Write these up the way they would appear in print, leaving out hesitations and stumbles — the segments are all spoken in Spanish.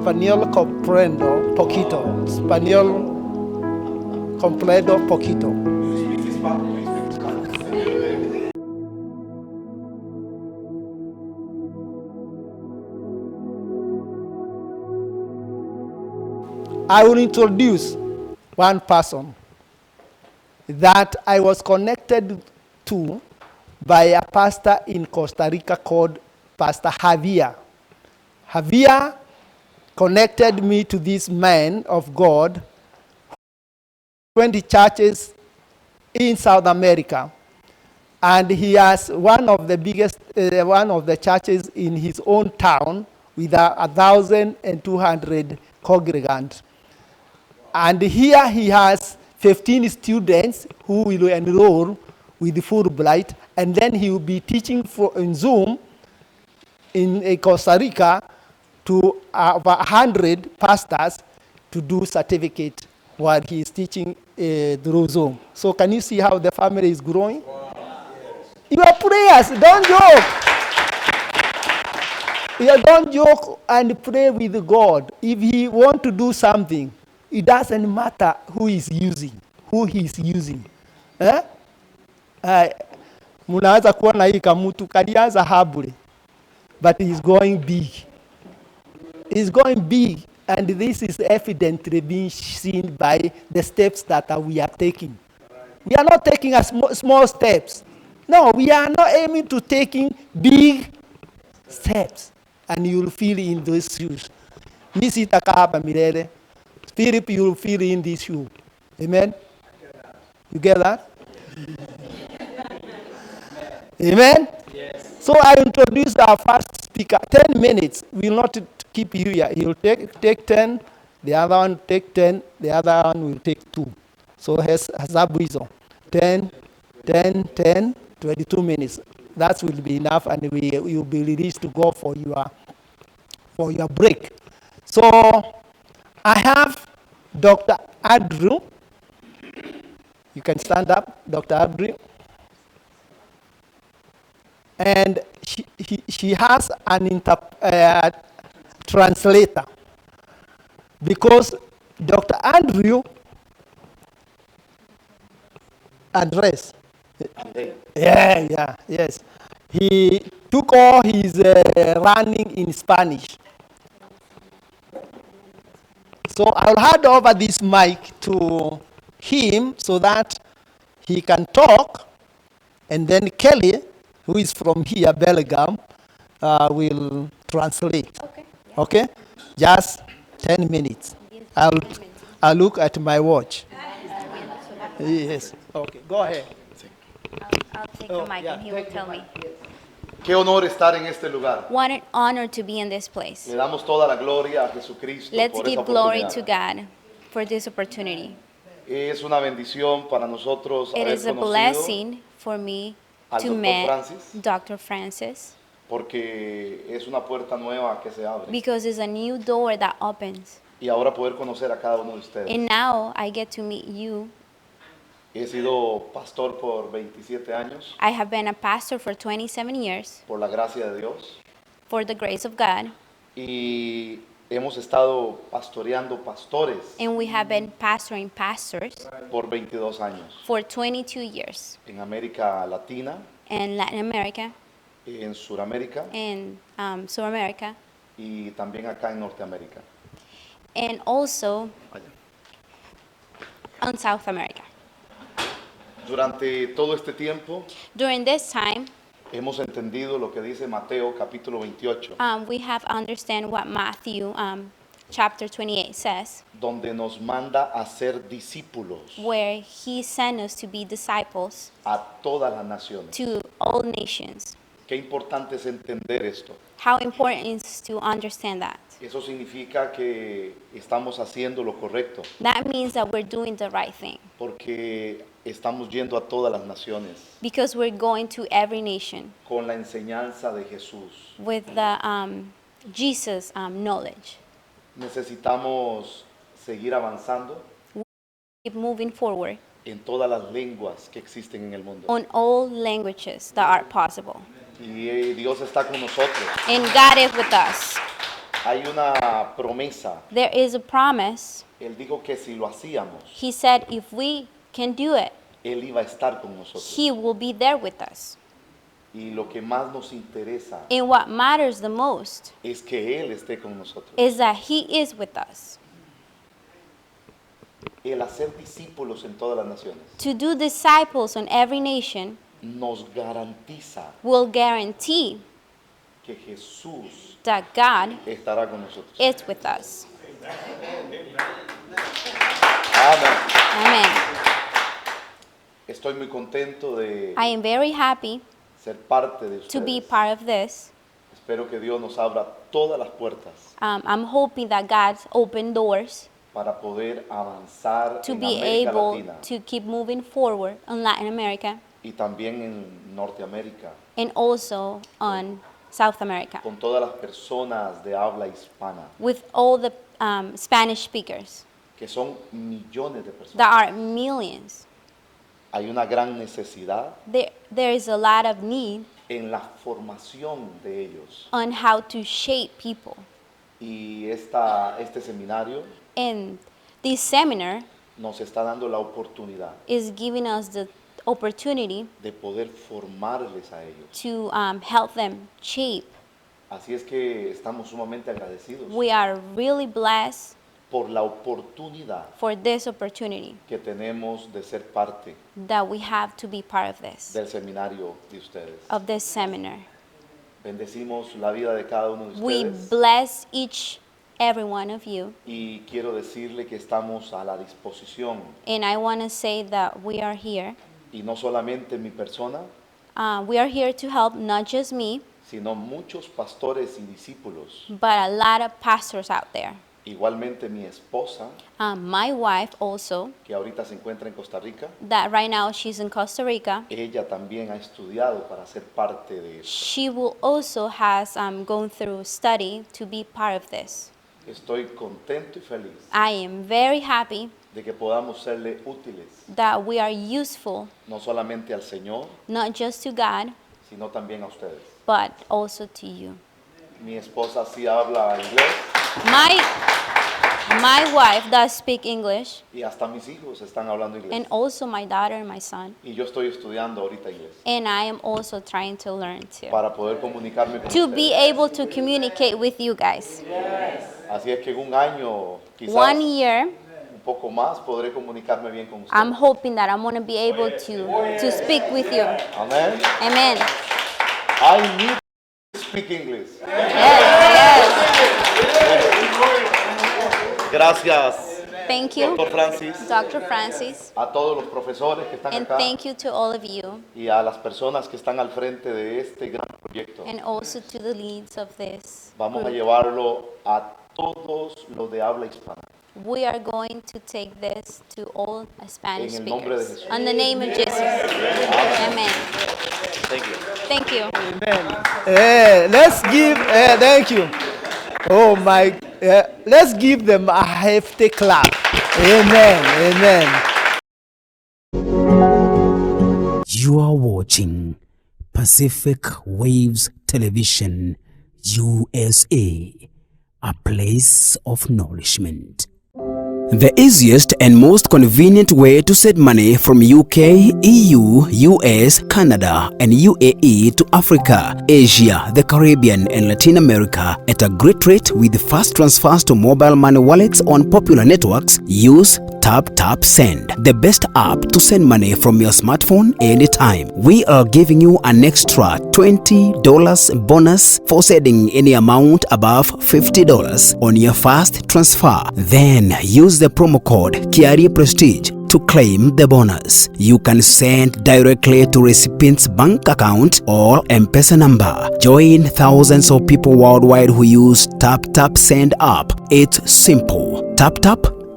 Español comprendo poquito. Español comprendo poquito. I will introduce one person that I was connected to by a pastor in Costa Rica called Pastor Javier. Javier connected me to this man of God, 20 churches in South America. And he has one of the biggest, one of the churches in his own town with 1,200 congregants. And here he has 15 students who will enroll with the Fulbright, and then he will be teaching in Zoom in Costa Rica to over 100 pastors to do certificate while he is teaching through Zoom. So can you see how the family is growing? Wow. Your prayers, don't joke. You don't joke and pray with God. If he wants to do something, it doesn't matter who he's using. Munaweza kuona hii kamutu kalianza habule, but he's going big. He's going big, and this is evidently being seen by the steps that we are taking. We are not taking a small steps. No, we are not aiming to taking big steps, and you'll feel in those shoes. Misi takaba milele. Philip, you'll feel in this shoe. Amen? You get that? Amen? Yes. So I introduce our first speaker. 10 minutes. We will not keep you here. He'll take 10, the other one take 10, the other one will take 2. So Hazabuizo. 10, 22 minutes. That will be enough, and you'll be released to go for your break. So I have Dr. Andrew. You can stand up, Dr. Andrew. And she has an translator, because Dr. Andrew yes. He took all his running in Spanish. So I'll hand over this mic to him so that he can talk, and then Kelly, who is from here, Belgium, will translate. Okay? Just 10 minutes. I'll look at my watch. Yes. Okay, go ahead. I'll take the mic and he will tell me. Qué honor estar en este lugar. What an honor to be in this place. Le damos toda la gloria a Jesucristo Let's por give esa glory oportunidad. to God for this opportunity. Es una bendición para nosotros It haber is a conocido blessing for me al to Dr. meet Francis, Dr. Francis, porque es una puerta nueva que se abre. because it's a new door that opens. Y ahora poder conocer a cada uno de ustedes. And now I get to meet you. He sido pastor por 27 años, I have been a pastor for 27 years por la gracia de Dios, for the grace of God, y hemos estado pastoreando pastores and we have been pastoring pastors por 22 años for 22 years en América Latina, in Latin America en Suramérica and South America, y también acá en Norteamérica. and also on South America. Durante todo este tiempo During this time, hemos entendido lo que dice Mateo capítulo 28, we have understand what Matthew chapter 28 says, donde nos manda a ser discípulos where he sent us to be disciples a todas las naciones. to all nations. Qué importante es entender esto. How important it is to understand that. Eso significa que estamos haciendo lo correcto, That means that we're doing the right thing, porque estamos yendo a todas las naciones because we're going to every nation con la enseñanza de Jesús. with the Jesus knowledge. Necesitamos seguir avanzando Keep moving forward en todas las lenguas que existen en el mundo. on all languages that are possible. Y Dios está con nosotros. And God is with us. Hay una promesa. There is a promise. Él dijo que si lo hacíamos, He said if we can do it, Él iba a estar con nosotros. He will be there with us. Y lo que más nos interesa And what matters the most es que Él esté con nosotros. is that He is with us. El hacer discípulos en todas las naciones To do disciples on every nation nos garantiza will guarantee que Jesús that God estará con nosotros. is with us. Amén. Amen. Estoy muy contento de I am very happy ser parte de to be ustedes. part of this. Espero que Dios nos abra todas las puertas I'm hoping that God's open doors para poder avanzar to en be América able Latina to keep moving forward in Latin America y también en Norteamérica, and also on South America con todas las personas de habla hispana, with all the Spanish speakers. que son millones de There personas. are millions. Hay una gran necesidad There is a lot of need en la formación de ellos. on how to shape people. Y este seminario And this seminar nos está dando la oportunidad is giving us the opportunity de poder formarles a ellos. to help them shape. Así es que estamos sumamente agradecidos We are really blessed por la oportunidad for this opportunity que tenemos de ser parte that we have to be part of del seminario de ustedes. of this seminar. Bendecimos la vida de cada uno de We ustedes bless every one of you, y quiero decirle que estamos a la disposición and I want to say that we are here. y no solamente mi persona, We are here to help not just me, sino muchos pastores y discípulos. but a lot of pastors out there. Igualmente mi esposa, My wife also, que ahorita se encuentra en Costa Rica, that right now she's in Costa Rica. ella también ha estudiado para ser parte de esto. She will also has gone through study to be part of this. Estoy contento y feliz I am very happy de que podamos serle útiles, that we are useful no solamente al Señor, not just to God, sino también a ustedes. but also to you. Mi esposa sí habla inglés My wife does speak English, y hasta mis hijos están hablando inglés. and also my daughter and my son. Y yo estoy estudiando ahorita inglés And I am also trying to learn too. para poder comunicarme con To be ustedes. able to communicate with you guys. Así es que en un año, quizás 1 year, un poco más, podré comunicarme bien con I'm ustedes. hoping that I'm going to be able to speak with you. Amén. Amen. I need to speak English. Yes, Gracias, yes. Thank you, Dr. Francis, Dr. Francis. a todos los profesores que están And acá thank you to all of you, y a las personas que están al frente de este gran proyecto. and also to the leads of this Vamos a group. llevarlo a todos los de habla hispana. We are going to take this to all Spanish En el nombre de speakers. Jesús. In the name of Jesus. Amen. Thank you. Thank you. Let's give, thank you. Oh my, let's give them a hefty clap. Amen, amen. You are watching Pacific Waves Television, USA, a place of nourishment. The easiest and most convenient way to send money from UK, EU, US, Canada, and UAE to Africa, Asia, the Caribbean, and Latin America at a great rate with fast transfers to mobile money wallets on popular networks. Use Send, the best app to send money from your smartphone anytime. We are giving you an extra $20 bonus for sending any amount above $50 on your first transfer. Then use the promo code KIARIPRESTIGE to claim the bonus. You can send directly to recipient's bank account or M-Pesa number. Join thousands of people worldwide who use Send app. It's simple. Tap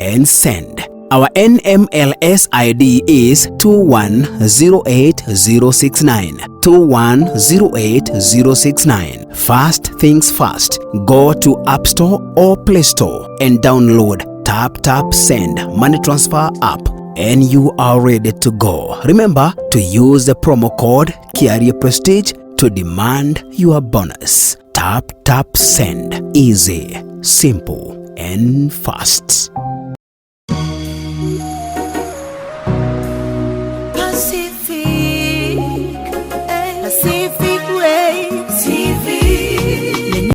and send. Our NMLS ID is 2108069. 2108069. First things first. Go to App Store or Play Store and download Tap Send money transfer app, and you are ready to go. Remember to use the promo code KIARIPRESTIGE to demand your bonus. Tap, tap, send. Easy, simple, and fast.